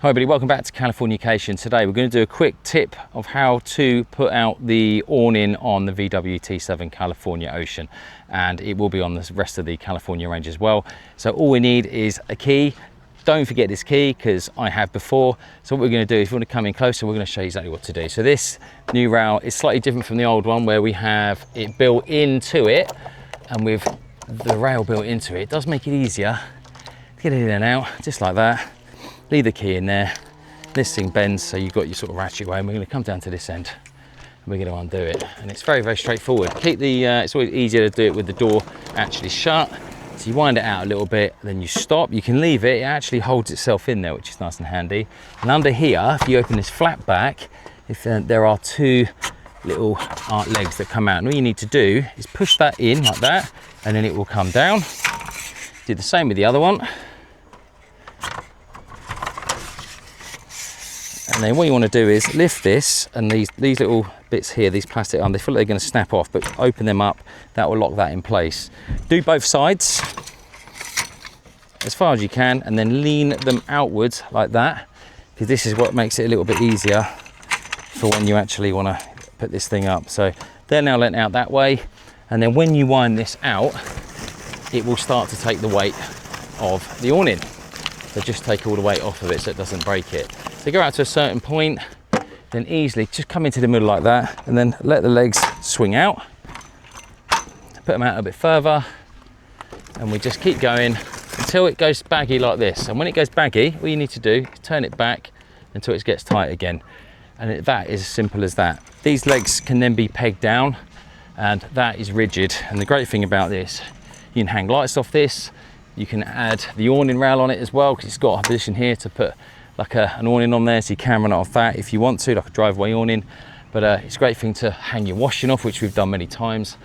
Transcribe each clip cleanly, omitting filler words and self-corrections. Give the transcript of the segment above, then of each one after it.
Hi everybody, welcome back to Californication. Today we're going to do a quick tip of how to put out the awning on the VW T7 California Ocean, and it will be on the rest of the California range as well. So all we need is a key. Don't forget this key because I have before. So what we're going to do is, if you want to come in closer, we're going to show you exactly what to do. So this new rail is slightly different from the old one where we have it built into it, and with the rail built into it, it does make it easier to get it in and out, just like that. Leave the key in there. This thing bends, so you've got your sort of ratchet way, and we're going to come down to this end and we're going to undo it. And it's very, very straightforward. Keep the, it's always easier to do it with the door actually shut. So you wind it out a little bit, then you stop. You can leave it, it actually holds itself in there, which is nice and handy. And under here, if you open this flap back, if there are two little legs that come out, and all you need to do is push that in like that, and then it will come down. Do the same with the other one. And then what you want to do is lift this, and these little bits here, these plastic arms, they feel like they're going to snap off, but open them up, that will lock that in place. Do both sides as far as you can, and then lean them outwards like that, because this is what makes it a little bit easier for when you actually want to put this thing up. So they're now lent out that way, and then when you wind this out, it will start to take the weight of the awning. So just take all the weight off of it so it doesn't break it. So go out to a certain point, then easily just come into the middle like that, and then let the legs swing out. Put them out a bit further, and we just keep going until it goes baggy like this. And when it goes baggy, all you need to do is turn it back until it gets tight again. And that is as simple as that. These legs can then be pegged down, and that is rigid. And the great thing about this, you can hang lights off this. You can add the awning rail on it as well, because it's got a position here to put like an awning on there, so you can run it off that if you want to, like a driveway awning. But it's a great thing to hang your washing off, which we've done many times.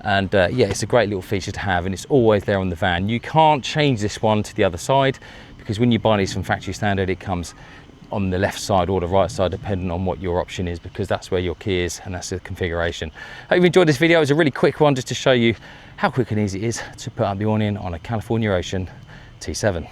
And yeah, it's a great little feature to have, and it's always there on the van. You can't change this one to the other side, because when you buy these from factory standard, it comes on the left side or the right side, depending on what your option is, because that's where your key is and that's the configuration. Hope you enjoyed this video. It was a really quick one just to show you how quick and easy it is to put up the awning on a California Ocean T7.